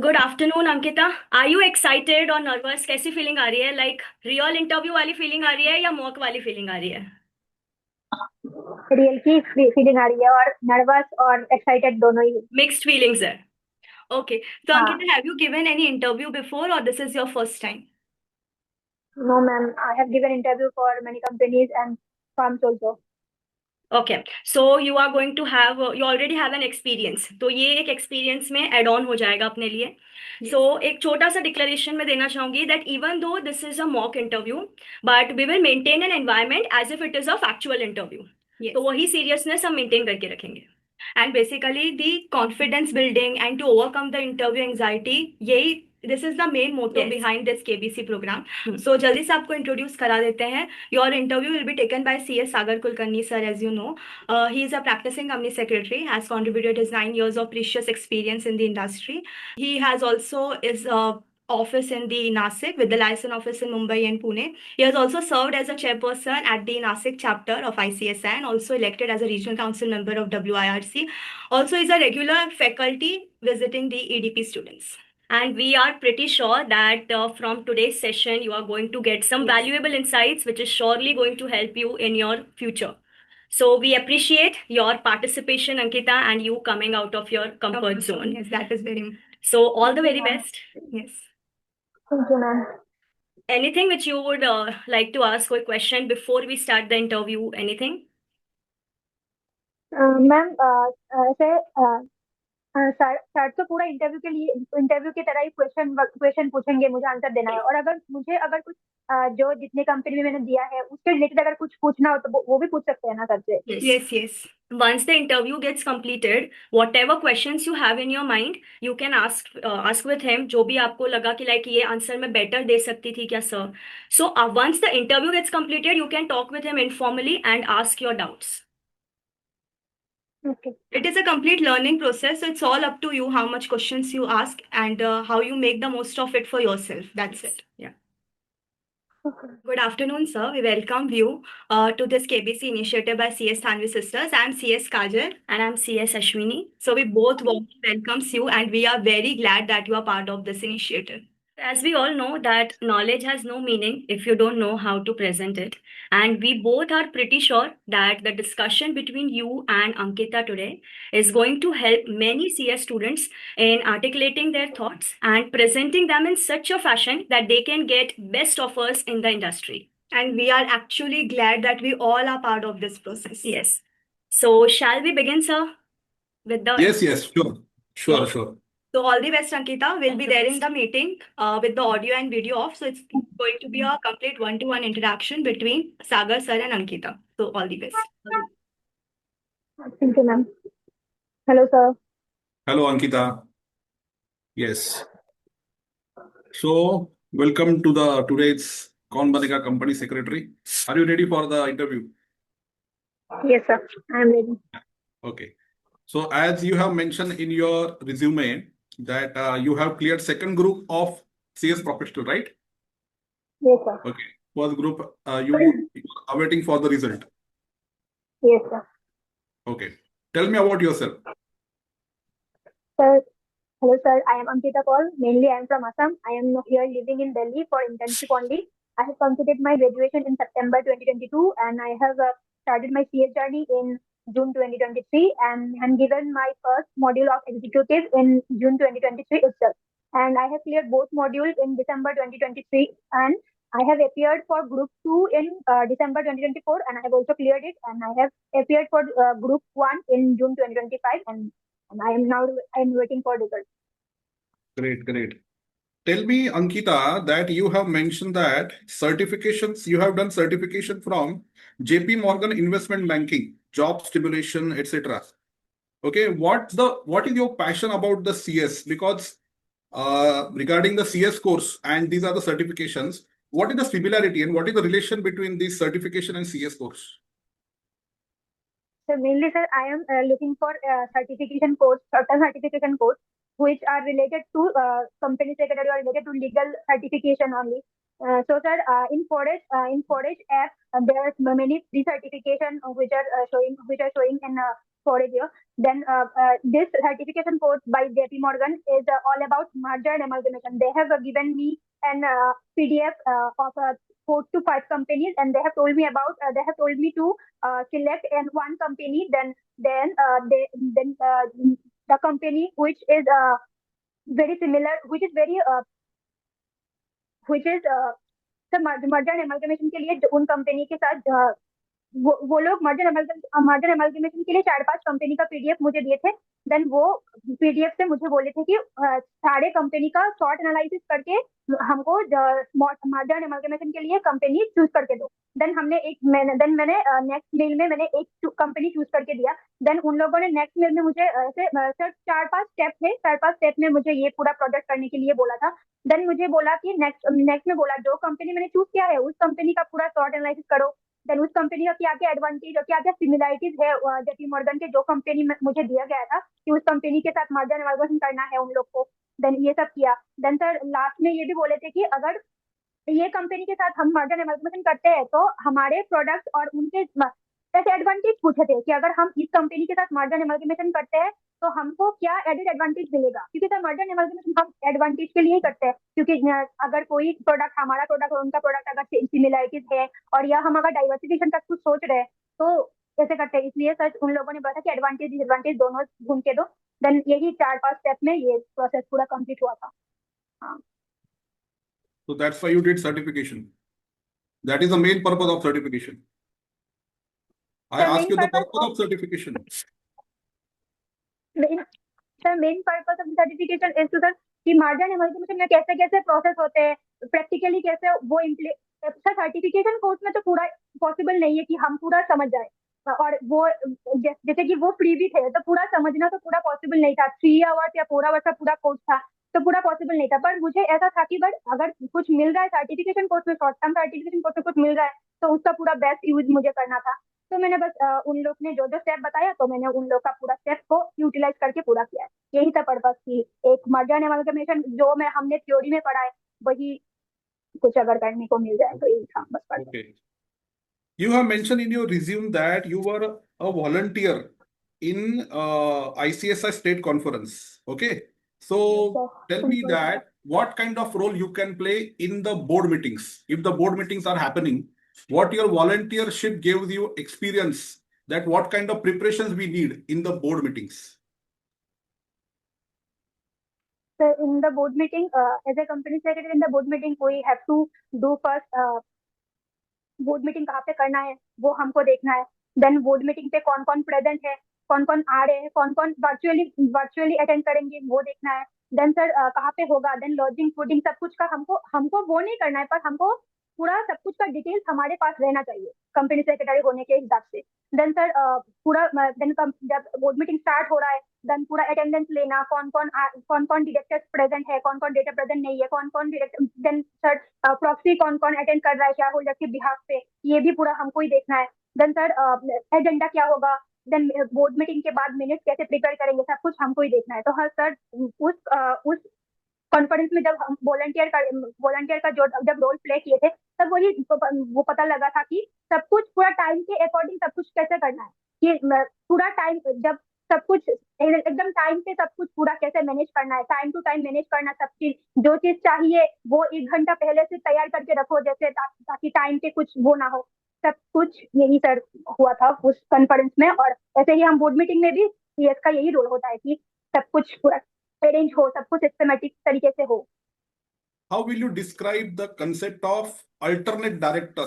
Good afternoon Ankita. Are you excited और nervous? कैसी feeling आ रही है? लाइक रियल इंटरव्यू वाली फीलिंग आ रही है या मॉक वाली फीलिंग आ रही है? रियल की फीलिंग आ रही है और नर्वस और एक्साइटेड दोनों ही। मिक्स्ड फीलिंग्स है। ओके। तो हाँ। Ankita, have you given any interview before or this is your first time? No ma'am, I have given interview for many companies and firms also. Okay. So you are going to have, you already have an experience, तो ये एक experience में add on हो जाएगा अपने लिए। सो एक छोटा सा डिक्लेरेशन में देना चाहूंगी that even though this is a mock interview, but we will maintain an environment as if it is a factual interview. तो वही सीरियसनेस हम मेंटेन करके रखेंगे। And basically the confidence building and to overcome the interview anxiety, यही this is the main motive behind this KBC program. So जल्दी से आपको introduce करा देते हैं। Your interview will be taken by C S Sagar Kulkarni sir, as you know. He is a practicing company secretary, has contributed his 9 years of precious experience in the industry. He has also is office in the Nasik with the license office in Mumbai and Pune. He has also served as a chairperson at the Nasik chapter of ICSI and also elected as a regional council member of WIRC. Also is a regular faculty visiting the EDP students. And we are pretty sure that from today's session, you are going to get some valuable insights, which is surely going to help you in your future. So we appreciate your participation, Ankita, and you coming out of your comfort zone. Yes, that is very important. So all the very best. Yes. Thank you ma'am. Anything which you would like to ask or question before we start the interview? Anything? Ma'am ऐसे sir sir तो पूरा interview के लिए interview की तरह ही question question पूछेंगे, मुझे answer देना है। और अगर मुझे अगर कुछ जो जितने कंपनी में मैंने दिया है उसके रिलेटेड अगर कुछ पूछना हो तो वो भी पूछ सकते हैं ना सर से। Yes, yes. Once the interview gets completed, whatever questions you have in your mind, you can ask with him. जो भी आपको लगा कि like ये आंसर मैं better दे सकती थी क्या sir? So once the interview gets completed, you can talk with him informally and ask your doubts. Okay. It is a complete learning process, so it's all up to you how much questions you ask and how you make the most of it for yourself. That's it. Yeah. Good afternoon, sir. We welcome you to this KBC initiative by CS Thanvi Sisters. I'm CS Kajal and I'm CS Ashwini. So we both warmly welcomes you and we are very glad that you are part of this initiative. As we all know that knowledge has no meaning if you don't know how to present it. And we both are pretty sure that the discussion between you and Ankita today is going to help many CS students in articulating their thoughts and presenting them in such a fashion that they can get best offers in the industry. And we are actually glad that we all are part of this process. Yes. So shall we begin, sir, with the Yes, yes, sure, yeah. sure, sure. So all the best, Ankita. We'll be there in the meeting with the audio and video off. So it's going to be a complete one-to-one interaction between Sagar sir and Ankita. So all the best. Thank you ma'am. Hello sir. Hello, Ankita. Yes. So, welcome to the today's Kaun Banega Company Secretary. Are you ready for the interview? Yes sir, I am ready. Okay. So, as you have mentioned in your resume that you have cleared second group of CS professional, right? Yes sir. Okay. First group, you are awaiting for the result. Yes sir. Okay. Tell me about yourself. Sir, hello sir, I am Ankita Paul. Mainly I am from Assam. I am here living in Delhi for internship only. I have completed my graduation in September 2022 and I have started my CS journey in June 2023 and given my first module of executive in June 2023 itself. And I have cleared both modules in December 2023 and I have appeared for Group 2 in December 2024 and I have also cleared it and I have appeared for Group 1 in June 2025 and I am waiting for results. Great, great. Tell me, Ankita, that you have mentioned that certifications, you have done certification from JP Morgan Investment Banking, job stimulation, etc. Okay, what is your passion about the CS? Because regarding the CS course and these are the certifications, what is the similarity and what is the relation between this certification and CS course? So mainly, sir, I am looking for certification course, certain certification course, which are related to company secretary or related to legal certification only. So, sir, in Forage app, there are many free certification which are showing in for a year. Then this certification course by JP Morgan is all about merger and amalgamation. They have given me an PDF of 4 to 5 companies, and they have told me to select one company. Then the company which is very similar, which is the merger and amalgamation के लिए उन company के साथ वो लोग merger amalgamation के लिए 4-5 company का पीडीएफ मुझे दिए थे. देन वो पीडीएफ से मुझे बोले थे कि सारे कंपनी का शॉर्ट एनालिसिस करके हमको मर्जर अमलगमेशन के लिए कंपनी चूज करके दो. देन मैंने नेक्स्ट मेल में मैंने एक कंपनी चूज करके दिया. देन उन लोगों ने नेक्स्ट मेल में मुझे ऐसे सर 4-5 स्टेप में मुझे ये पूरा प्रोजेक्ट करने के लिए बोला था. देन मुझे बोला कि नेक्स्ट में बोला जो कंपनी मैंने चूज किया है उस कंपनी का पूरा शॉर्ट एनालिसिस करो. देन उस कंपनी का क्या क्या एडवांटेज और क्या क्या सिमिलरिटीज है जेपी मॉर्गन के जो कंपनी में मुझे दिया गया था कि उस कंपनी के साथ मर्जर एमलगमेशन करना है उन लोग को. देन ये सब किया. देन सर लास्ट में ये भी बोले थे कि अगर ये कंपनी के साथ हम मर्जर एमलगमेशन करते हैं तो हमारे प्रोडक्ट्स और उनके ऐसे एडवांटेज पूछे थे कि अगर हम इस कंपनी के साथ मर्जर एमलगमेशन करते हैं तो हमको क्या एडेड एडवांटेज मिलेगा. क्योंकि सर मर्जर एमलगमेशन हम एडवांटेज के लिए ही करते हैं, क्योंकि अगर कोई प्रोडक्ट हमारा प्रोडक्ट और उनका प्रोडक्ट अगर सिमिलरिटीज है और या हम अगर डाइवर्सिफिकेशन का कुछ सोच रहे हैं तो ऐसे करते हैं. इसलिए सर उन लोगों ने बोला कि एडवांटेज डिसएडवांटेज दोनों ढूंढ के दो. देन यही 4-5 स्टेप में ये प्रोसेस पूरा कंप्लीट हुआ था. हाँ. So that's why you did certification. That is the main purpose of certification. I The ask main you the purpose purpose of certification. Sir main purpose of certification is to sir कि merger amalgamation में कैसे कैसे process होते हैं, practically कैसे वो sir certification course में तो पूरा पॉसिबल नहीं है कि हम पूरा समझ जाए. और वो जैसे कि वो फ्री भी थे तो पूरा समझना तो पूरा पॉसिबल नहीं था. 3 आवर्स या 4 आवर्स का पूरा कोर्स था तो पूरा पॉसिबल नहीं था. पर मुझे ऐसा था कि बट अगर कुछ मिल रहा है सर्टिफिकेशन कोर्स में, शॉर्ट टर्म सर्टिफिकेशन कोर्स में कुछ मिल रहा है तो उसका पूरा बेस्ट यूज मुझे करना था. तो मैंने बस उन लोग ने जो जो स्टेप बताया तो मैंने उन लोग का पूरा स्टेप को यूटिलाइज करके पूरा किया. यही था पर्पस की एक मर्जर एमलगमेशन जो हमने थ्योरी में पढ़ा है वही कुछ अगर करने को मिल जाए तो यही था बस purpose. Okay. You have mentioned in your resume that you were a volunteer in ICSI State Conference. Okay. So tell me that what kind of role you can play in the board meetings. If the board meetings are happening, what your volunteership gives you experience, that what kind of preparations we need in the board meetings. So in the board meeting, as a company secretary in the board meeting, we have to do first board meeting कहाँ पे करना है वो हमको देखना है. Then board meeting पे कौन कौन प्रेजेंट है, कौन कौन आ रहे हैं, कौन कौन वर्चुअली अटेंड करेंगे वो देखना है. देन सर कहाँ पे होगा, देन लॉजिंग फूडिंग सब कुछ का हमको वो नहीं करना है, पर हमको पूरा सब कुछ का डिटेल्स हमारे पास रहना चाहिए कंपनी सेक्रेटरी होने के हिसाब से. देन सर पूरा जब बोर्ड मीटिंग स्टार्ट हो रहा है देन पूरा अटेंडेंस लेना, कौन कौन डायरेक्टर्स प्रेजेंट है, कौन कौन डायरेक्टर प्रेजेंट नहीं है, कौन कौन डायरेक्टर. देन सर प्रॉक्सी कौन कौन अटेंड कर रहा है शेयर होल्डर के बिहाफ पे, ये भी पूरा हमको ही देखना है. देन सर एजेंडा क्या होगा, देन बोर्ड मीटिंग के बाद मिनट्स कैसे प्रिपेयर करेंगे, सब कुछ हमको ही देखना है. तो हर सर उस कॉन्फ्रेंस में जब हम वॉलंटियर का जब रोल प्ले किए थे तब वो पता लगा था कि सब कुछ पूरा टाइम के अकॉर्डिंग सब कुछ कैसे करना है. कि पूरा टाइम जब सब कुछ एकदम टाइम पे सब कुछ पूरा कैसे मैनेज करना है, टाइम टू टाइम मैनेज करना. सब चीज जो चीज चाहिए वो 1 घंटा पहले से तैयार करके रखो जैसे ताकि टाइम पे कुछ वो ना हो. सब कुछ यही सर हुआ था उस कॉन्फ्रेंस में. और ऐसे ही हम बोर्ड मीटिंग में भी सीएस का यही रोल होता है कि सब कुछ पूरा अरेंज हो, सब कुछ सिस्टमैटिक तरीके से हो. How will you describe the concept of alternate director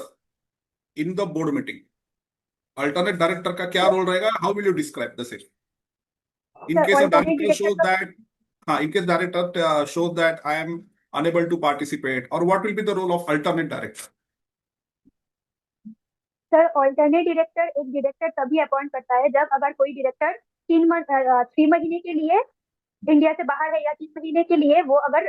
in the board meeting? Alternate director का क्या रोल रहेगा? How will you describe the same? In case a director shows that, in case director shows that I am unable to participate, or what will be the role of alternate director? Sir alternate director एक director तभी appoint करता है जब अगर कोई director 3 महीने के लिए इंडिया से बाहर है या 3 महीने के लिए वो अगर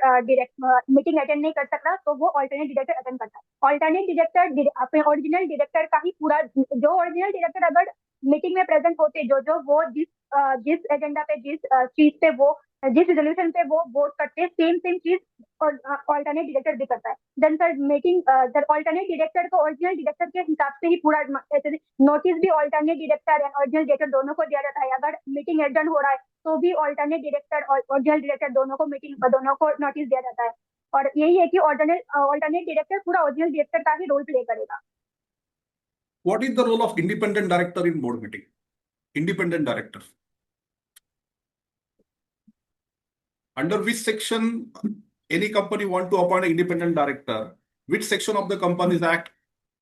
मीटिंग अटेंड नहीं कर सकता तो वो ऑल्टरनेट डायरेक्टर अटेंड करता है. ऑल्टरनेट डायरेक्टर अपने ओरिजिनल डायरेक्टर का ही पूरा जो ओरिजिनल डायरेक्टर अगर मीटिंग में प्रेजेंट होते जो वो जिस एजेंडा पे जिस चीज पे वो जिस रेजोल्यूशन पे वो वोट करते सेम चीज और ऑल्टरनेट डायरेक्टर भी करता है। Then sir meeting sir alternate director को ओरिजिनल डायरेक्टर के हिसाब से ही पूरा नोटिस भी alternate director and original director दोनों को दिया जाता है। अगर मीटिंग एडजर्न हो रहा है तो भी ऑल्टरनेट डायरेक्टर और ओरिजिनल डायरेक्टर दोनों को नोटिस दिया जाता है। और यही है कि ऑल्टरनेट डायरेक्टर पूरा ओरिजिनल डायरेक्टर का ही रोल प्ले करेगा। What is the role of independent director in board meeting? Independent director. Under which section any company want to appoint an independent director? Which section of the Companies Act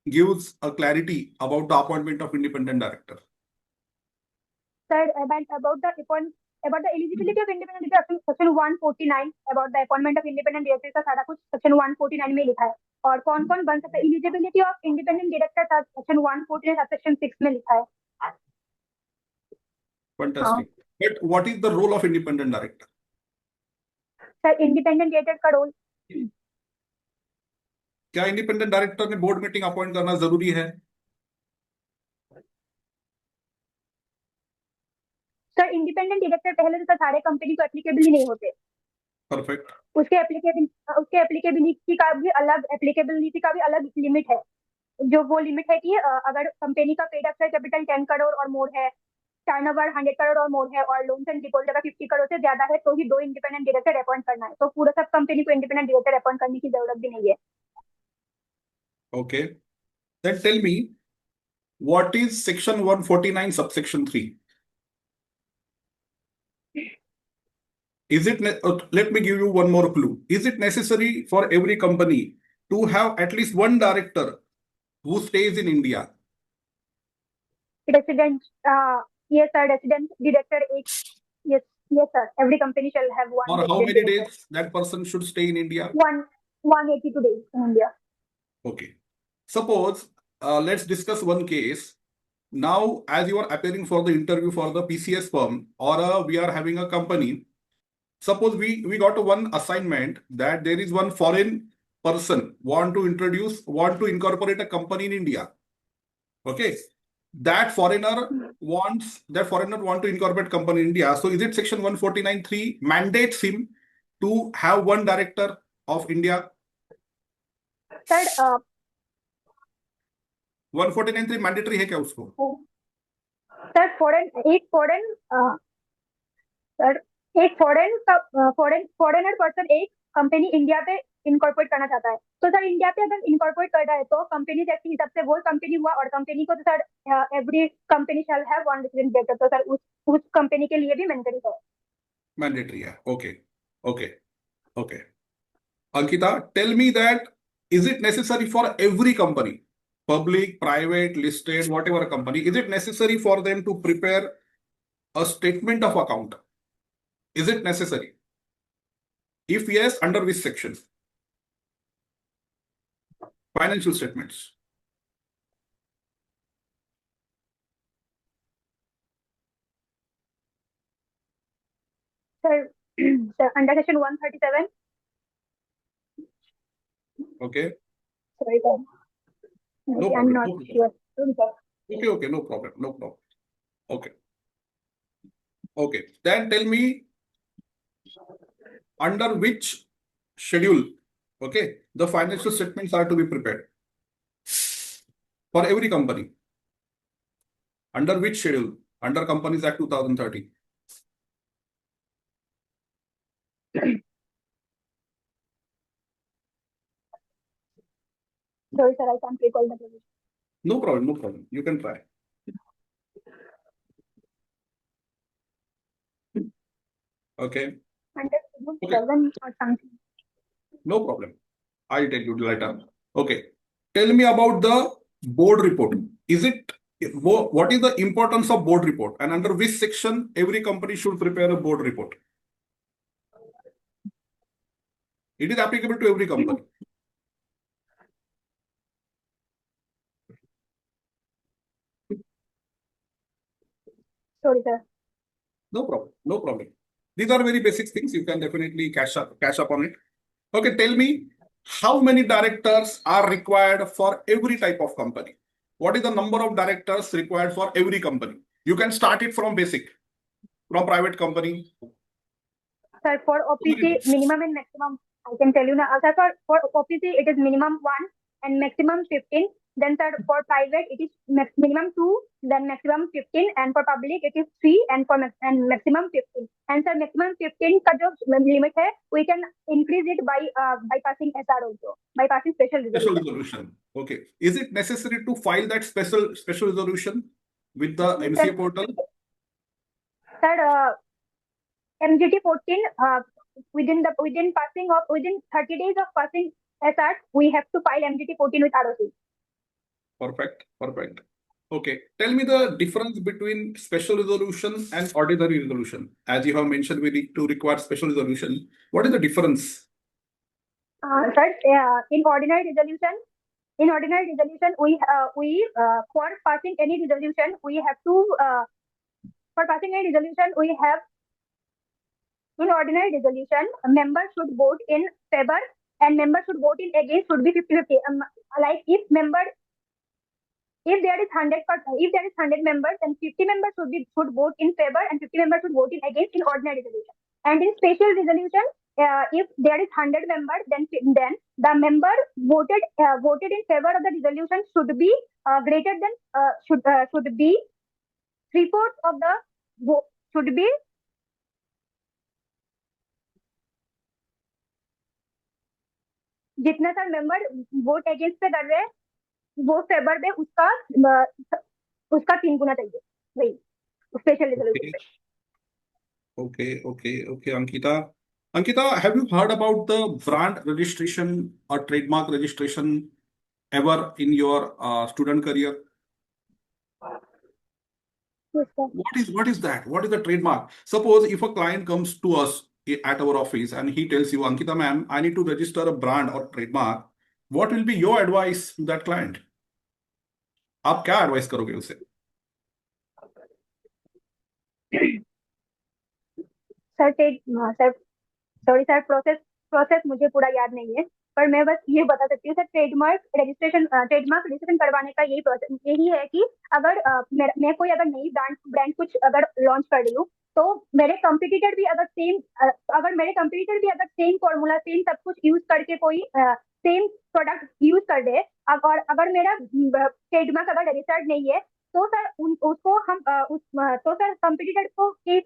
gives a clarity about the appointment of independent director? Sir, about the eligibility of independent director, section 149 about the appointment of independent director का सारा कुछ section 149 में लिखा है। और कौन कौन बन सकता है eligibility of independent director section 149 subsection 6 में लिखा है। Fantastic. But what is the role of independent director? Sir independent director का रोल, क्या इंडिपेंडेंट डायरेक्टर ने बोर्ड मीटिंग अपॉइंट करना जरूरी है? सर इंडिपेंडेंट डायरेक्टर पहले तो सारे कंपनी को एप्लीकेबल ही नहीं होते। परफेक्ट। उसके एप्लीकेबिलिटी का भी अलग लिमिट है। जो वो लिमिट है कि अगर कंपनी का पेड अप कैपिटल 10 करोड़ और मोर है, टर्नओवर 100 करोड़ और मोर है और लोन्स एंड डिपॉजिट अगर 50 करोड़ से ज्यादा है तो ही 2 इंडिपेंडेंट डायरेक्टर अपॉइंट करना है। तो पूरा सब कंपनी को इंडिपेंडेंट डायरेक्टर अपॉइंट करने की जरूरत भी नहीं है। Okay. Then tell me, what is section 149 subsection 3? Let me give you one more clue. Is it necessary for every company to have at least one director who stays in India? Resident, yes sir, resident director एक, yes sir, every company shall have one. Or how many days that person should stay in India? 182 days in India. Okay. Suppose, let's discuss one case. Now, as you are appearing for the interview for the PCS firm, or we are having a company, suppose we got one assignment that there is one foreign person want to incorporate a company in India. Okay. That foreigner want to incorporate company in India. So is it section 149(3) mandates him to have one director of India? Sir, 149(3) mandatory है क्या उसको? Sir foreigner person एक company India पे incorporate करना चाहता है, तो sir India पे अगर इनकॉर्पोरेट कर रहा है तो कंपनी एक्ट के हिसाब से वो कंपनी हुआ और कंपनी को तो sir every company shall have one resident director, तो सर उस कंपनी के लिए भी मैंडेटरी है। Okay Ankita, tell me that is it necessary for every company, public, private, listed, whatever company, is it necessary for them to prepare a statement of account? Is it necessary? If yes, under which section? Financial statements. Sir, under section 137. Okay. Sorry, sir. No I'm problem. not sure. Okay, no problem. Okay. Then tell me, under which schedule, okay, the financial statements are to be prepared for every company. Under which schedule? Under Companies Act 2013. Sorry, sir, I can't recall the provision. No problem. You can try. Okay. Under schedule 7 or something. No problem. I'll tell you later. Okay. Tell me about the board report. What is the importance of board report, and under which section every company should prepare a board report? It is applicable to every company. Sorry, sir. No problem. These are very basic things. You can definitely cash up on it. Okay, tell me, how many directors are required for every type of company? What is the number of directors required for every company? You can start it from basic, from private company. Sir, for OPC, minimum and maximum I can tell you now, sir, for OPC it is minimum 1 and maximum 15. Then sir, for private it is minimum 2, then maximum 15, and for public it is 3 and and maximum 15. And sir, maximum 15 का जो limit है, we can increase it by passing SR also, by passing special Special resolution. resolution. Okay. Is it necessary to file that special resolution with the MCA portal? Sir, MGT 14, within 30 days of passing SR, we have to file MGT 14 with ROC. Perfect. Perfect. Okay. Tell me the difference between special resolution and ordinary resolution. As you have mentioned, we need to require special resolution. What is the difference? Sir, in ordinary resolution, we for passing any resolution, we have to for passing any resolution, we have in ordinary resolution, a member should vote in favor and member should vote in against, should be 50-50. Like if there is 100 members, then 50 members should vote in favor and 50 members should vote in against in ordinary resolution. And in special resolution, if there is 100 members, then the member voted in favor of the resolution should be greater than should be 3/4 of the vote, should be जितना sir member vote against पे कर रहे हैं वो favour में उसका 3 गुना चाहिए, वही स्पेशल रिजोल्यूशन पे. Okay, Ankita, have you heard about the brand registration or trademark registration ever in your student career? Yes, sir. What is that? What is the trademark? Suppose if a client comes to us at our office and he tells you, Ankita ma'am, I need to register a brand or trademark. What will be your advice to that client? आप क्या advice करोगे उसे? Sir sorry sir, process मुझे पूरा याद नहीं है, पर मैं बस ये बता सकती हूँ सर, ट्रेडमार्क रजिस्ट्रेशन करवाने का यही है कि अगर मैं कोई अगर नई ब्रांड कुछ अगर लॉन्च कर रही हूँ, तो मेरे कंपटीटर भी अगर सेम फॉर्मूला सेम सब कुछ यूज करके कोई सेम प्रोडक्ट यूज कर दे, अगर मेरा ट्रेडमार्क अगर रजिस्टर्ड नहीं है, तो सर उसको हम तो सर कंपटीटर के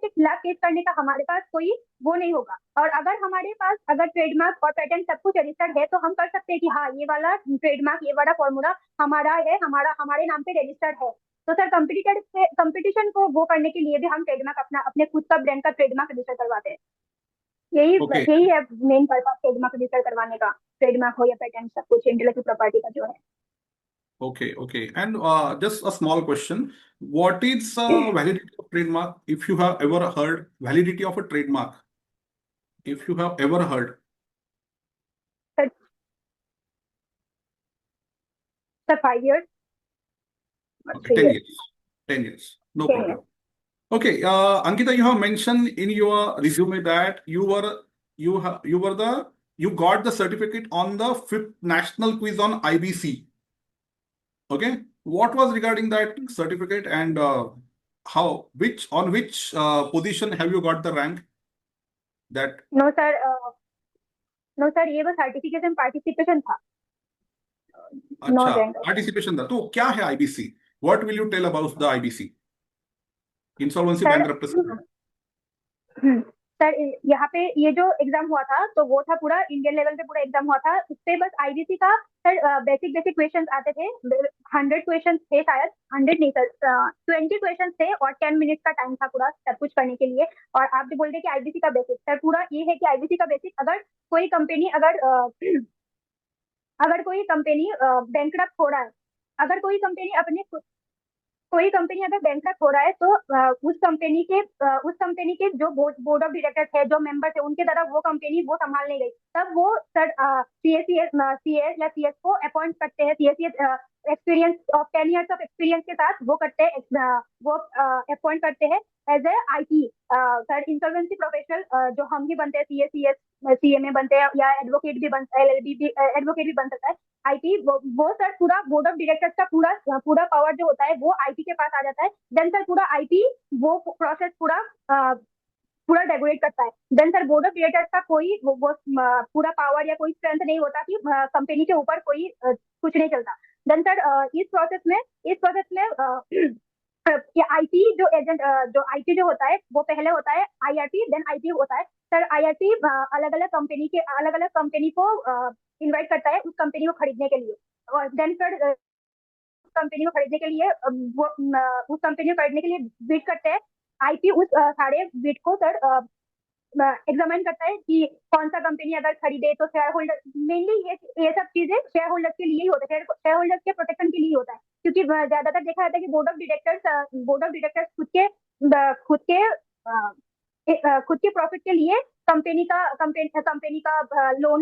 खिलाफ केस करने का हमारे पास कोई वो नहीं होगा. और अगर हमारे पास अगर ट्रेडमार्क और पेटेंट सब कुछ रजिस्टर्ड है, तो हम कर सकते हैं कि हाँ, ये वाला ट्रेडमार्क, ये वाला फॉर्मूला हमारा है, हमारे नाम पे रजिस्टर्ड है. तो सर कंपटीशन को वो करने के लिए भी हम ट्रेडमार्क अपने खुद का ब्रांड का ट्रेडमार्क रजिस्टर करवाते हैं. यही है मेन पर्पस ट्रेडमार्क रजिस्टर करवाने का, ट्रेडमार्क हो या पेटेंट सब कुछ इंटेलेक्चुअल प्रॉपर्टी का जो है. Okay. And just a small question. What is validity of trademark? If you have ever heard validity of a trademark, if you have ever heard. Sir, 5 years. Okay, 10 years. No problem. Okay, Ankita, you have mentioned in your resume that you got the certificate on the 5th national quiz on IBC. Okay, what was regarding that certificate and on which position have you got the rank? That no sir, ये वो certification participation था. अच्छा, participation था. तो क्या है IBC? What will you tell about the IBC? Insolvency Bankruptcy. Sir, यहाँ पे ये जो एग्जाम हुआ था, तो वो था पूरा इंडियन लेवल पे पूरा एग्जाम हुआ था. उस पे बस IBC का सर बेसिक क्वेश्चंस आते थे. 100 क्वेश्चंस थे शायद, 100 नहीं सर, 20 क्वेश्चंस थे और 10 मिनट का टाइम था पूरा सब कुछ करने के लिए. और आप जो बोल रहे कि IBC का बेसिक, सर पूरा ये है कि IBC का बेसिक, अगर कोई कंपनी बैंकरप्ट हो रहा है, अगर कोई कंपनी अगर बैंकरप्ट हो रहा है, तो उस कंपनी के जो बोर्ड ऑफ डायरेक्टर्स है, जो मेंबर्स है, उनके द्वारा वो कंपनी वो संभाल नहीं गई, तब वो सर CS या CS को अपॉइंट करते हैं. CS experience of 10 years of experience के साथ वो अपॉइंट करते हैं as a IT sir, insolvency professional जो हम भी बनते हैं, CA में बनते हैं, या एडवोकेट भी एडवोकेट भी बन सकता है. IT वो सर पूरा बोर्ड ऑफ डायरेक्टर्स का पूरा पावर जो होता है वो IT के पास आ जाता है. देन सर पूरा IT वो प्रोसेस पूरा पूरा रेगुलेट करता है। Then sir board of directors का कोई पूरा पावर या कोई स्ट्रेंथ नहीं होता कि कंपनी के ऊपर कोई कुछ नहीं चलता। देन सर इस प्रोसेस में आईटी जो एजेंट जो आईटी जो होता है वो पहले होता है आईआरटी, देन आईटी होता है। सर आईआरटी अलग अलग कंपनी को इनवाइट करता है उस कंपनी को खरीदने के लिए। और देन सर कंपनी को खरीदने के लिए उस कंपनी को खरीदने के लिए बिड करते हैं। आईटी उस सारे बिड को सर एग्जामिन करता है कि कौन सा कंपनी अगर खरीदे तो शेयर होल्डर, मेनली ये सब चीजें शेयर होल्डर्स के लिए ही होता है, शेयर होल्डर्स के प्रोटेक्शन के लिए होता है। क्योंकि ज्यादातर देखा जाता है कि बोर्ड ऑफ डायरेक्टर्स खुद के प्रॉफिट के लिए कंपनी का लोन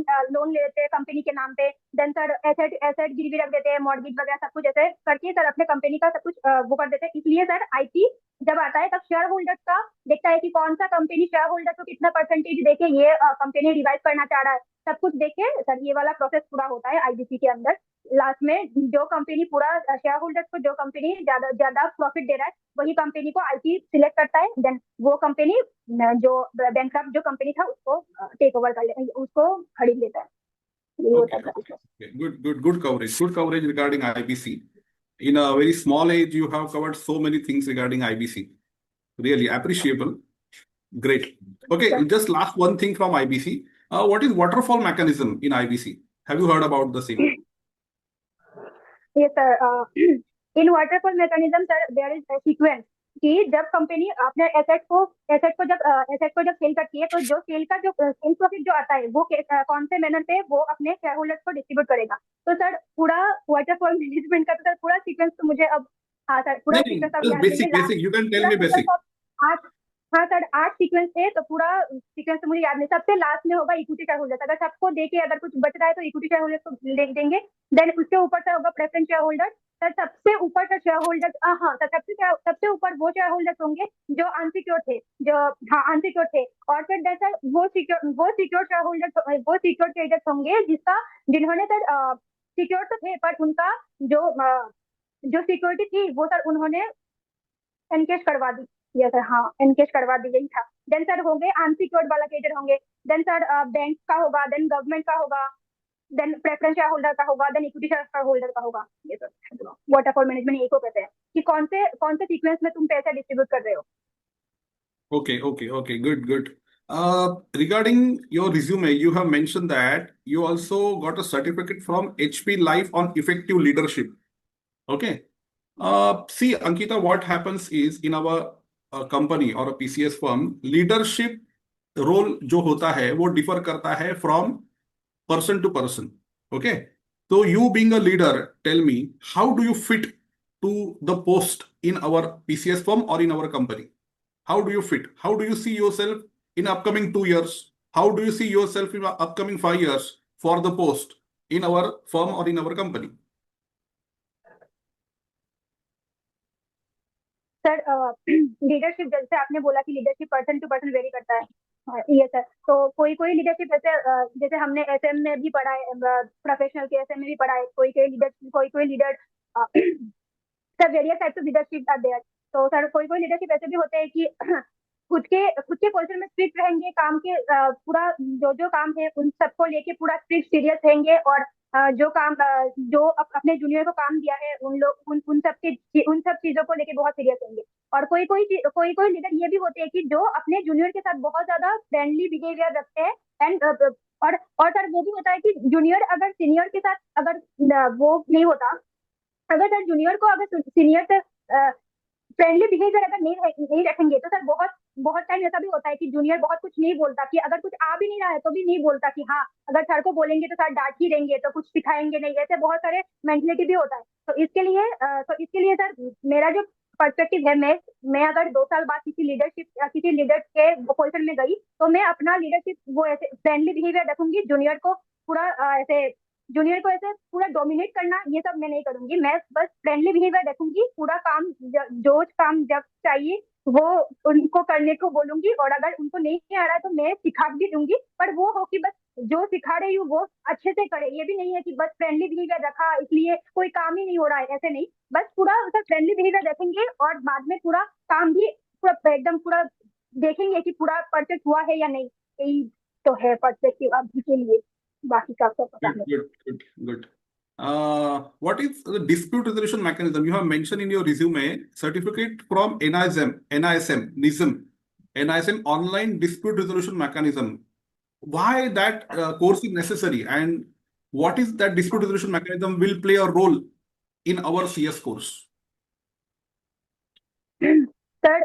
ले लेते हैं कंपनी के नाम पे। देन सर एसेट गिरवी रख देते हैं, मॉर्गेज वगैरह सब कुछ ऐसे करके सर अपने कंपनी का सब कुछ वो कर देते हैं। इसलिए सर आईटी जब आता है तब शेयर होल्डर्स का देखता है कि कौन सा कंपनी शेयर होल्डर को कितना परसेंटेज देके ये कंपनी रिवाइज करना चाह रहा है, सब कुछ देखे सर ये वाला प्रोसेस पूरा होता है आईबीसी के अंदर। लास्ट में जो कंपनी पूरा शेयर होल्डर्स को जो कंपनी ज्यादा ज्यादा प्रॉफिट दे रहा है वही कंपनी को आईटी सिलेक्ट करता है। देन वो कंपनी जो बैंकक्रप्ट जो कंपनी था उसको टेक ओवर कर ले, उसको खरीद लेता है। यही होता Okay, है okay, okay. Good coverage. Good coverage regarding IBC. In a very small age, you have covered so many things regarding IBC. Really appreciable. Great. Okay, sir. just last one thing from IBC. What is waterfall mechanism in IBC? Have you heard about the same? ये sir in waterfall mechanism sir there is sequence कि जब company अपने asset को जब cell करती है तो जो सेल का जो सेल प्रॉफिट जो आता है वो कौन से मैनर पे वो अपने शेयर होल्डर्स को डिस्ट्रीब्यूट करेगा। तो सर पूरा वाटरफॉल मैनेजमेंट का तो सर पूरा सीक्वेंस तो मुझे अब, हाँ सर पूरा नहीं, सीक्वेंस अब just याद नहीं है। basic. You can tell पूरा me basic. सीक्वेंस ऑफ 8, हाँ सर 8 सीक्वेंस है तो पूरा सीक्वेंस तो मुझे याद नहीं। सबसे लास्ट में होगा इक्विटी शेयर होल्डर्स, अगर सबको देके अगर कुछ बच रहा है तो इक्विटी शेयर होल्डर्स को देंगे। देन उसके ऊपर सर होगा प्रेफरेंस शेयर होल्डर। सर सबसे ऊपर सर शेयर होल्डर, हाँ सर सबसे ऊपर वो शेयर होल्डर्स होंगे जो अनसिक्योर्ड थे, अनसिक्योर्ड थे। और फिर सर वो सिक्योर्ड शेयर होल्डर, वो सिक्योर्ड ट्रेडर्स होंगे जिन्होंने सर सिक्योर तो थे पर उनका जो सिक्योरिटी थी वो सर उन्होंने एनकेश करवा दी। यस सर, हाँ एनकेश करवा दी गई था। देन सर होंगे अनसिक्योर्ड वाला ट्रेडर होंगे। देन सर बैंक का होगा, देन गवर्नमेंट का होगा, देन प्रेफरेंस शेयर होल्डर का होगा, देन इक्विटी शेयर होल्डर का होगा। ये सर वाटरफॉल मैनेजमेंट एक को कहते हैं कि कौन से सीक्वेंस में तुम पैसा डिस्ट्रीब्यूट कर रहे हो। Okay. Good. Regarding your resume, you have mentioned that you also got a certificate from HP Life on effective leadership. Okay. See, Ankita, what happens is in our company or a PCS firm, leadership role जो होता है वो differ करता है from person to person. Okay. So you being a leader, tell me, how do you fit to the post in our PCS firm or in our company? How do you fit? How do you see yourself in upcoming 2 years? How do you see yourself in upcoming 5 years for the post in our firm or in our company? Sir leadership जैसे आपने बोला कि leadership person to person vary करता है। ये sir तो कोई leadership ऐसे जैसे हमने एसएम में भी पढ़ा है, प्रोफेशनल के एसएम में भी पढ़ा है, कोई leader sir various types of leadership are there. तो सर कोई लीडरशिप ऐसे भी होते हैं कि खुद के पोजीशन में स्ट्रिक्ट रहेंगे, काम के पूरा जो काम है उन सबको लेके पूरा स्ट्रिक्ट सीरियस रहेंगे। और जो अपने जूनियर को काम दिया है उन सब चीजों को लेके बहुत सीरियस रहेंगे। और कोई लीडर ये भी होते हैं कि जो अपने जूनियर के साथ बहुत ज्यादा फ्रेंडली बिहेवियर रखते हैं। एंड और सर वो भी होता है कि जूनियर अगर सीनियर के साथ अगर वो नहीं होता, अगर सर जूनियर को अगर सीनियर से फ्रेंडली बिहेवियर अगर नहीं रखेंगे तो सर बहुत टाइम ऐसा भी होता है कि जूनियर बहुत कुछ नहीं बोलता, कि अगर कुछ आ भी नहीं रहा है तो भी नहीं बोलता कि हाँ अगर सर को बोलेंगे तो सर डांट ही देंगे तो कुछ सिखाएंगे नहीं, ऐसे बहुत सारे मेंटलिटी भी होता है। तो इसके लिए सर मेरा जो पर्सपेक्टिव है, मैं अगर 2 साल बाद किसी लीडर के पोजिशन में गई तो मैं अपना लीडरशिप वो ऐसे फ्रेंडली बिहेवियर रखूंगी। जूनियर को ऐसे पूरा डोमिनेट करना ये सब मैं नहीं करूंगी। मैं बस फ्रेंडली बिहेवियर रखूंगी, पूरा काम जो काम जब चाहिए वो उनको करने को बोलूंगी। और अगर उनको नहीं आ रहा है तो मैं सिखा भी दूंगी, पर वो हो कि बस जो सिखा रही हूँ वो अच्छे से करे। ये भी नहीं है कि बस फ्रेंडली बिहेवियर रखा इसलिए कोई काम ही नहीं हो रहा है, ऐसे नहीं। बस पूरा फ्रेंडली बिहेवियर रखेंगे और बाद में पूरा काम भी पूरा एकदम पूरा देखेंगे कि पूरा परफेक्ट हुआ है या नहीं, यही तो है पर्सपेक्टिव अभी के लिए, बाकी का तो पता Good, नहीं। good, good, good. What is the dispute resolution mechanism? You have mentioned in your resume certificate from NISM online dispute resolution mechanism. Why that course is necessary, and what is that dispute resolution mechanism will play a role in our CS course? Sir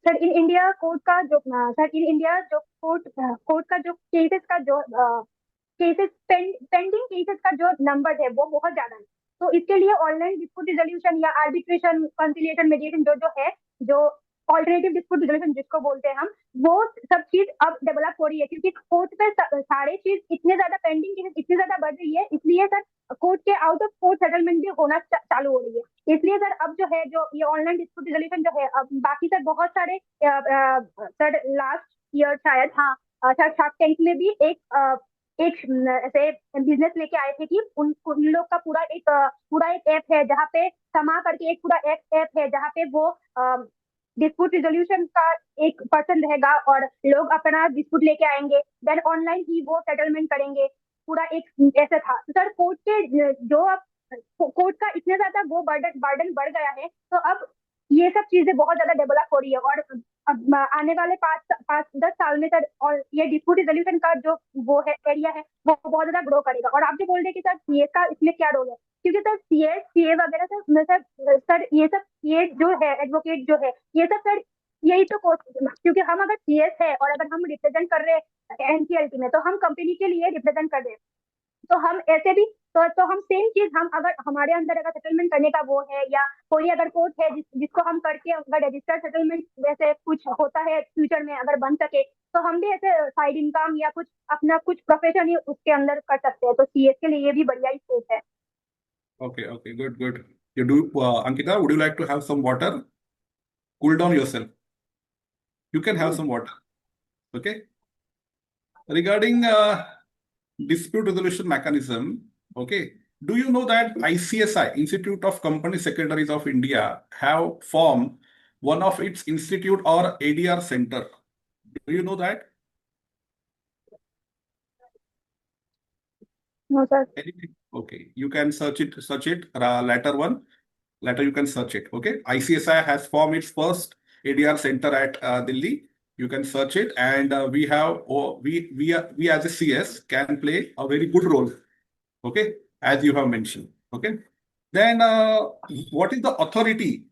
sir in India court का जो sir in India जो court का जो cases का जो cases pending cases का जो number है वो बहुत ज्यादा है। तो इसके लिए ऑनलाइन डिस्प्यूट रिजोल्यूशन या आर्बिट्रेशन कंसिलिएशन मीडिएशन जो जो है, जो ऑल्टरनेटिव डिस्प्यूट रिजोल्यूशन जिसको बोलते हैं हम, वो सब चीज अब डेवलप हो रही है, क्योंकि कोर्ट पे सारे चीज इतने ज्यादा पेंडिंग केसेस इतनी ज्यादा बढ़ रही है, इसलिए सर कोर्ट के आउट ऑफ कोर्ट सेटलमेंट भी होना चालू हो रही है। इसलिए सर अब जो है, जो ये ऑनलाइन डिस्प्यूट रिजोल्यूशन जो है, अब बाकी सर बहुत सारे सर लास्ट ईयर शायद, हाँ सर शार्क टैंक में भी एक ऐसे बिजनेस लेके आए थे कि उन लोग का पूरा एक ऐप है जहाँ पे समा करके एक पूरा ऐप है जहाँ पे वो डिस्प्यूट रिजोल्यूशन का एक पर्सन रहेगा और लोग अपना डिस्प्यूट लेके आएंगे, देन ऑनलाइन ही वो सेटलमेंट करेंगे। पूरा एक ऐसा था। तो सर कोर्ट के जो अब कोर्ट का इतना ज्यादा वो बर्डन बढ़ गया है, तो अब ये सब चीजें बहुत ज्यादा डेवलप हो रही है, और अब आने वाले 5-10 साल में सर, और ये डिस्प्यूट रिजोल्यूशन का जो वो है एरिया है वो बहुत ज्यादा ग्रो करेगा। और आप जो बोल रहे कि सर सीए का इसमें क्या रोल है, क्योंकि सर सीए वगैरह सर ये सब, ये जो है एडवोकेट जो है, ये सब सर यही तो क्योंकि हम अगर सीएस है और अगर हम रिप्रेजेंट कर रहे हैं एनसीएलटी में, तो हम कंपनी के लिए रिप्रेजेंट कर रहे हैं। तो हम ऐसे भी तो हम सेम चीज, हम अगर हमारे अंदर अगर सेटलमेंट करने का वो है, या कोई अगर कोर्ट है जिसको हम करके अगर रजिस्टर्ड सेटलमेंट वैसे कुछ होता है फ्यूचर में अगर बन सके, तो हम भी ऐसे साइड इनकम या कुछ अपना कुछ प्रोफेशन ही उसके अंदर कर सकते हैं। तो सीएस के लिए ये भी बढ़िया ही स्कोप है। Okay, okay, good, good. You do, Ankita, would you like to have some water? Cool down yourself. You can have some water. Okay. Regarding dispute resolution mechanism, okay. Do you know that ICSI, Institute of Company Secretaries of India, have formed one of its institute or ADR center? Do you know that? No sir. Anything? Okay, you can search it, later you can search it. Okay, ICSI has formed its first ADR center at Delhi. You can search it, and we as a CS can play a very good role. Okay, as you have mentioned. Okay, then what is the authority?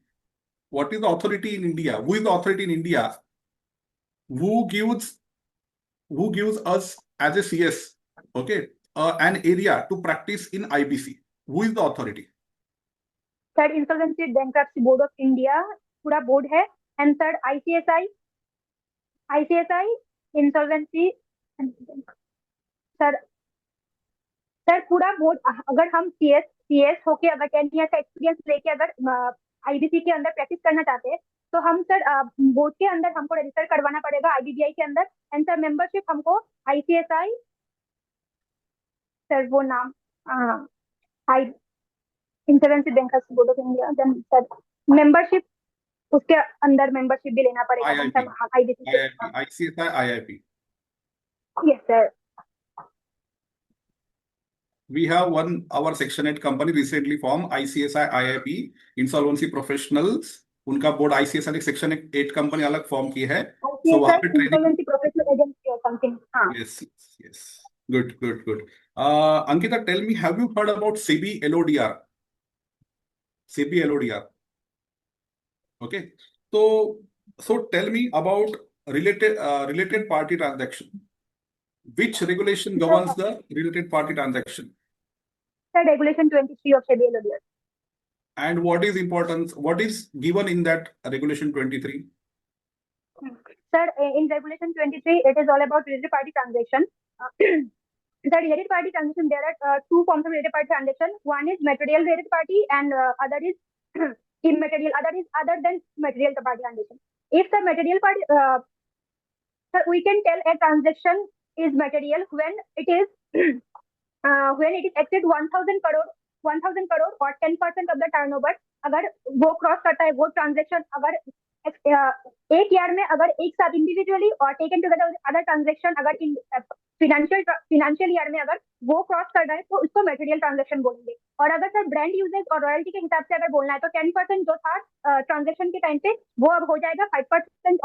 What is the authority in India? Who is the authority in India? Who gives us as a CS? Okay, an area to practice in IBC. Who is the authority? Sir insolvency bankruptcy board of India पूरा board है, and sir ICSI insolvency sir sir पूरा board, अगर हम CS होके अगर 10 year का experience लेके अगर आईबीसी के अंदर प्रैक्टिस करना चाहते हैं, तो हम सर बोर्ड के अंदर हमको रजिस्टर करवाना पड़ेगा आईबीबीआई के अंदर, एंड सर मेंबरशिप हमको आईसीएसआई सर वो नाम I insolvency bankers board of India, then sir membership उसके अंदर मेंबरशिप भी लेना पड़ेगा IIP, IBC. ICSI, IIP. Yes sir. We have our Section 8 company recently formed ICSI IIP Insolvency Professionals. उनका board ICSI ने Section 8 company अलग form की है, so वहाँ पे ट्रेनिंग। इंसॉल्वेंसी प्रोफेशनल एजेंसी और समथिंग। हाँ Yes. Good. Ankita, tell me, have you heard about SEBI LODR? SEBI LODR. Okay, so tell me about related party transaction. Which regulation governs the related party transaction? Sir regulation 23 of SEBI LODR। And what is importance? What is given in that regulation 23? Sir, in regulation 23, it is all about related party transaction. The related party transaction, there are two forms of related party transaction. One is material related party, and other is immaterial. Other than material party transaction. If the material party, sir, we can tell a transaction is material when it is exceed 1,000 crore or 10% of the turnover. अगर वो cross करता है वो transaction, अगर एक year में अगर एक साथ इंडिविजुअली और टेकन टुगेदर अदर ट्रांजेक्शन अगर फिनेंशियल ईयर में अगर वो क्रॉस कर रहा है तो उसको मटेरियल ट्रांजेक्शन बोलेंगे। और अगर सर ब्रांड यूजेज और रॉयल्टी के हिसाब से अगर बोलना है तो 10% जो था ट्रांजेक्शन के टाइम पे वो अब हो जाएगा 5%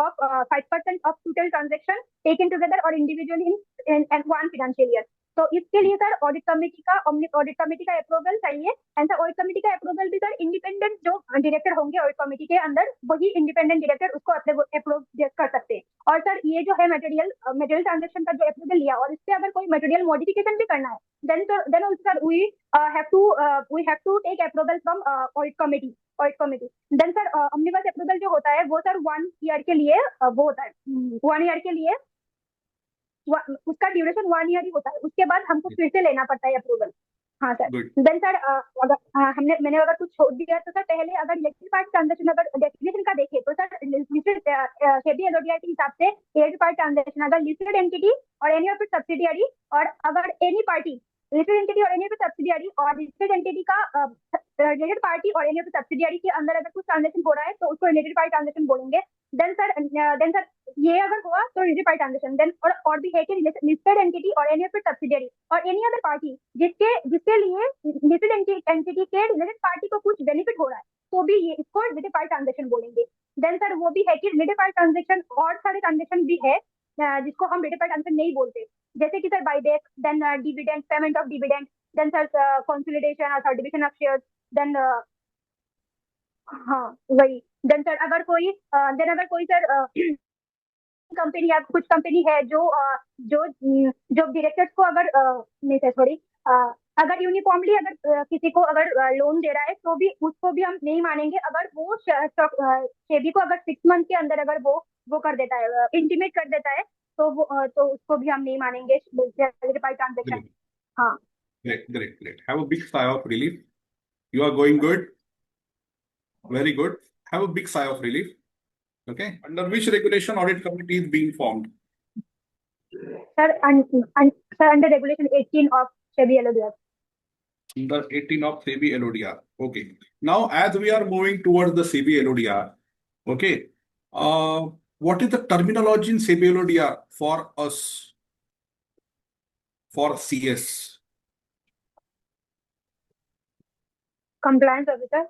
of total transaction taken together और individually in one financial year. तो इसके लिए सर ऑडिट कमेटी का अप्रूवल चाहिए। एंड सर ऑडिट कमेटी का अप्रूवल भी सर इंडिपेंडेंट जो डायरेक्टर होंगे ऑडिट कमेटी के अंदर वही इंडिपेंडेंट डायरेक्टर उसको अप्रूव कर सकते हैं। और सर ये जो है मटेरियल ट्रांजेक्शन का जो अप्रूवल लिया और इससे अगर कोई मटेरियल मॉडिफिकेशन भी करना है then also sir we have to take approval from audit committee then sir omnibus approval जो होता है वो सर 1 ईयर के लिए वो होता है 1 ईयर के लिए उसका ड्यूरेशन 1 ईयर ही होता है। उसके बाद हमको फिर से लेना पड़ता है अप्रूवल। हाँ सर। देन सर अगर मैंने अगर कुछ छोड़ दिया तो सर पहले अगर इलेक्ट्रिक पार्ट ट्रांजेक्शन अगर डेफिनेशन का देखें तो सर सेबी एलओडीआई के हिसाब से इलेक्ट्रिक पार्ट ट्रांजेक्शन अगर लिस्टेड एंटिटी और एनी ऑफ इट्स सब्सिडियरी और अगर एनी पार्टी लिस्टेड एंटिटी और एनी ऑफ इट्स सब्सिडियरी और लिस्टेड एंटिटी का रिलेटेड पार्टी और एनी ऑफ इट्स सब्सिडियरी के अंदर अगर कुछ ट्रांजेक्शन हो रहा है तो उसको रिलेटेड पार्टी ट्रांजेक्शन बोलेंगे। देन सर ये अगर हुआ तो रिलेटेड पार्टी ट्रांजेक्शन। देन और भी है कि लिस्टेड एंटिटी और एनी ऑफ इट्स सब्सिडियरी और एनी अदर पार्टी जिसके लिए लिस्टेड एंटिटी के रिलेटेड पार्टी को कुछ बेनिफिट हो रहा है तो भी ये इसको रिलेटेड पार्टी ट्रांजेक्शन बोलेंगे। देन सर वो भी है कि रिलेटेड पार्टी ट्रांजेक्शन और सारे ट्रांजेक्शन भी है जिसको हम रिलेटेड पार्टी ट्रांजेक्शन नहीं बोलते, जैसे कि sir buyback, then dividend, payment of dividend, then sir consolidation और डिविजन ऑफ शेयर्स, देन हाँ वही। देन सर अगर कोई सर कंपनी या कुछ कंपनी है जो डायरेक्टर्स को अगर नहीं सर सॉरी अगर यूनिफॉर्मली अगर किसी को अगर लोन दे रहा है तो भी उसको भी हम नहीं मानेंगे अगर वो सेबी को अगर 6 मंथ के अंदर अगर वो कर देता है इंटीमेट कर देता है तो उसको भी हम नहीं मानेंगे ट्रांजेक्शन। हाँ Great. Have a big sigh of relief. You are going good. Very good. Have a big sigh of relief. Okay. Under which regulation audit committee is being formed? Sir, under regulation 18 of SEBI LODR. Under 18 of SEBI LODR. Okay. Now, as we are moving towards the SEBI LODR, okay, what is the terminology in SEBI LODR for us, for CS? Compliance officer.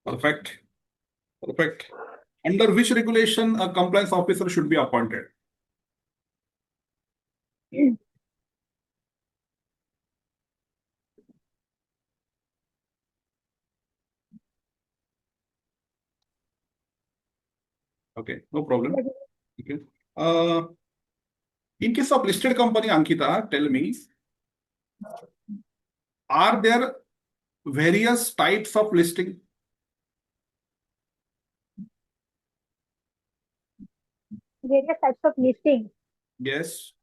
Perfect. Under which regulation a compliance officer should be appointed? Okay, no problem. Okay. In case of listed company, Ankita, tell me, are there various types of listing? Various types of listing. Yes.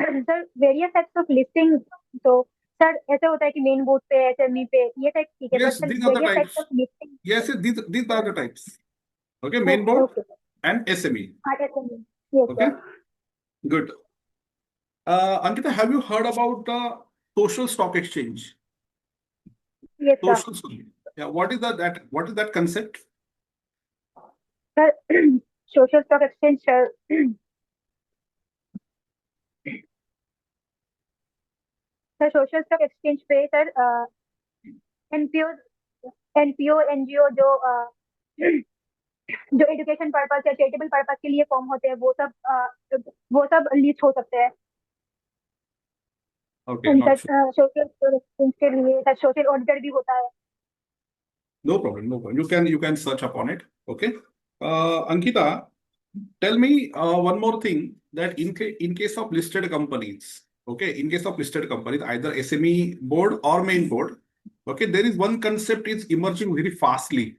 Sir various types of listing तो sir ऐसे होता है कि main board पे SME पे ये type ठीक है। Yes, these are the types. Yes, these are the types. Okay, main board and SME. SME. Yes, okay, sir. good. Ankita, have you heard about the social stock exchange? Yes, sir. Yeah, what is that concept? Sir, social stock exchange, sir. Sir social stock exchange पे sir NPO NGO जो education purpose या charitable purpose के लिए form होते हैं वो सब list हो सकते हैं। सोशल स्टॉक एक्सचेंज के लिए सर सोशल ऑडिटर भी होता है। No problem. You can search upon it. Okay. Ankita, tell me one more thing, that in case of listed companies. Okay, in case of listed companies, either SME board or main board, okay, there is one concept is emerging very fastly.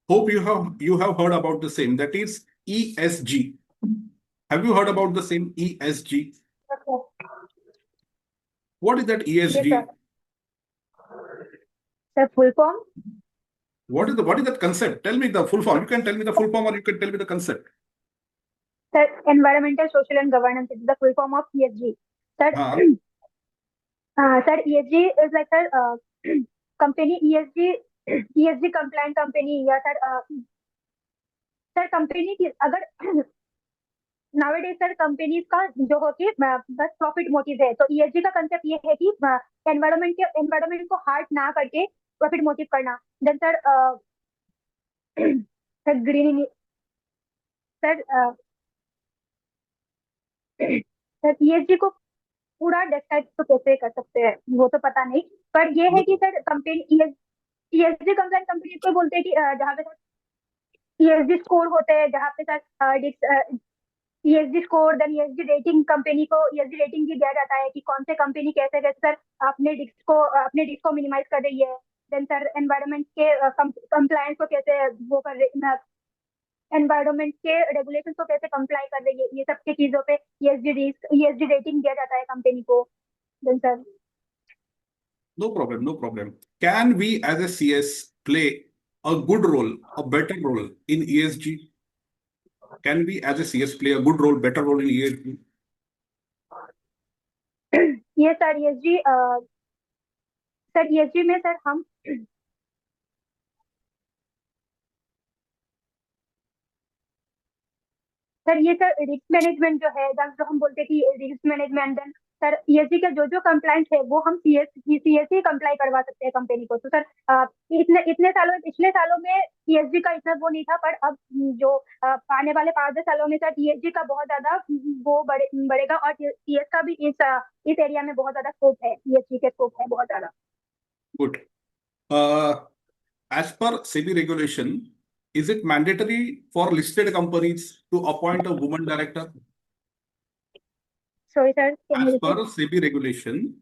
Hope you have heard about the same. That is ESG. Have you heard about the same ESG? Okay. What is that ESG? Yes, sir, full form. What is that concept? Tell me the full form. You can tell me the full form, or you can tell me the concept. Sir, environmental, social, and governance is the full form of ESG. Sir, sir, ESG is like sir, company ESG ESG compliant company या sir company की अगर nowadays sir companies का जो होती है बस profit motive है, तो ESG का कंसेप्ट ये है कि एनवायरमेंट को हार्ट ना करके प्रॉफिट मोटिव करना। Then sir sir green sir sir ESG को पूरा डिस्क्राइब तो कैसे कर सकते हैं वो तो पता नहीं, पर ये है कि sir company ESG compliant company को बोलते हैं कि जहाँ पे सर ESG स्कोर होते हैं, जहाँ पे sir ESG score then ESG rating, company को ESG रेटिंग भी दिया जाता है कि कौन से कंपनी कैसे कैसे सर अपने रिस्क को मिनिमाइज कर रही है। देन सर एनवायरमेंट के कंप्लायंस को कैसे वो कर रही, एनवायरमेंट के रेगुलेशन को कैसे कंप्लाई कर रही है, ये सब की चीजों पे ESG रेटिंग दिया जाता है कंपनी को। Then sir No problem, no problem. Can we as a CS play a good role, a better role in ESG? Can we as a CS play a good role, better role in ESG? ये sir ESG में sir हम sir ये sir risk management जो है, जो हम बोलते हैं कि risk management, then sir ESG का जो जो कंप्लाइंस है वो हम CSC कंप्लाई करवा सकते हैं कंपनी को। तो सर इतने इतने सालों पिछले सालों में ESG का इतना वो नहीं था, पर अब जो आने वाले 5-10 सालों में सर ESG का बहुत ज्यादा वो बढ़ेगा, और CS का भी इस एरिया में बहुत ज्यादा स्कोप है, ESG के स्कोप है बहुत ज्यादा। Good. As per SEBI regulation, is it mandatory for listed companies to appoint a woman director? Sorry sir, As per SEBI regulation,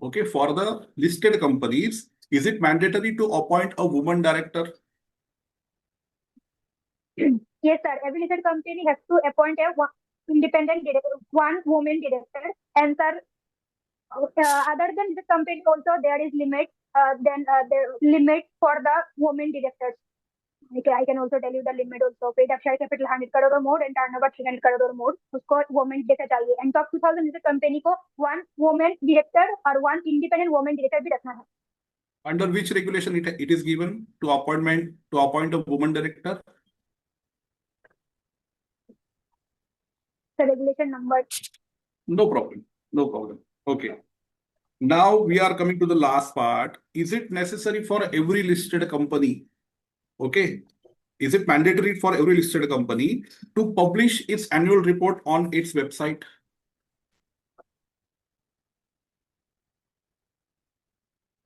okay, for the listed companies, is it mandatory to appoint a woman director? Yes, sir. Every listed company has to appoint independent director, one woman director, and sir, other than this company also there is limit. The limit for the women directors. I can also tell you the limit also. Paid up share capital 100 crore or more and turnover 300 crore or more. उसको women director चाहिए. And top 2000 listed company को one woman director और one independent woman director भी रखना है. Under which regulation it is given to appoint a woman director? The regulation number. No problem. No problem. Okay. Now we are coming to the last part. Is it necessary for every listed company? Okay. Is it mandatory for every listed company to publish its annual report on its website?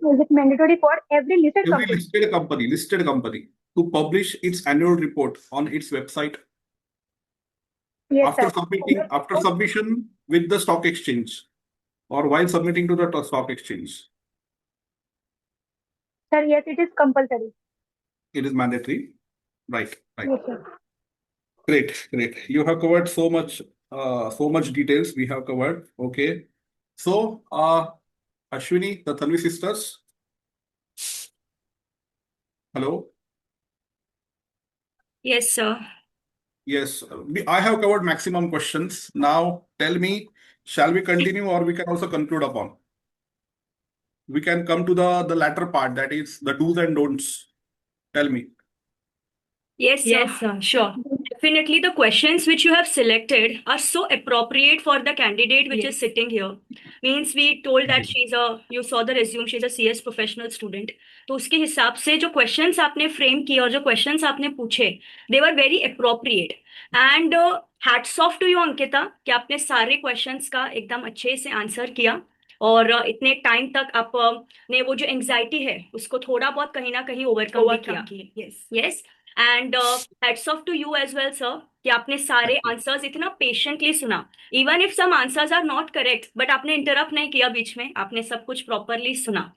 Is it mandatory for every listed Every company? listed company to publish its annual report on its website Yes, sir. after submission with the stock exchange or while submitting to the stock exchange? Sir, yes, it is compulsory. It is mandatory. Right. Yes, sir. Great. You have covered so much details we have covered. Okay. So, Ashwini, the Tanvi sisters. Hello. Yes, sir. Yes, I have covered maximum questions. Now, tell me, shall we continue or we can also conclude upon? We can come to the latter part, that is the do's and don'ts. Tell me. Yes, sir. Sure. Definitely, the questions which you have selected are so appropriate for the candidate which is sitting here. Means we told that you saw the resume, she's a CS professional student. तो उसके हिसाब से जो questions आपने frame किए और जो questions आपने पूछे, they were very appropriate. And hats off to you, Ankita, कि आपने सारे questions का एकदम अच्छे से आंसर किया और इतने टाइम तक आप ने वो जो एंजाइटी है उसको थोड़ा बहुत कहीं ना कहीं ओवरकम भी किया. Yes. And hats off to you as well sir कि आपने सारे आंसर्स इतना पेशेंटली सुना. Even if some answers are not correct but आपने इंटरप्ट नहीं किया बीच में, आपने सब कुछ प्रॉपरली सुना.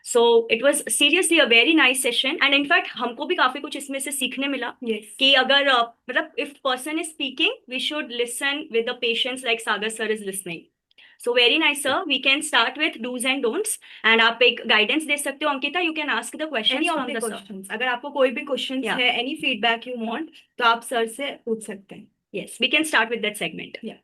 So it was seriously a very nice session and in fact हमको भी काफी कुछ इसमें से सीखने मिला. कि अगर मतलब if person is speaking we should listen with the patience like Sagar sir is listening. So very nice, sir. We can start with do's and don'ts. And आप एक guidance दे सकते हो Ankita. You can ask the questions Any of from the the sir. questions. अगर आपको कोई भी questions Yeah. है, any feedback you want, तो आप सर से पूछ सकते हैं. Yes, we can start with that segment. Yeah.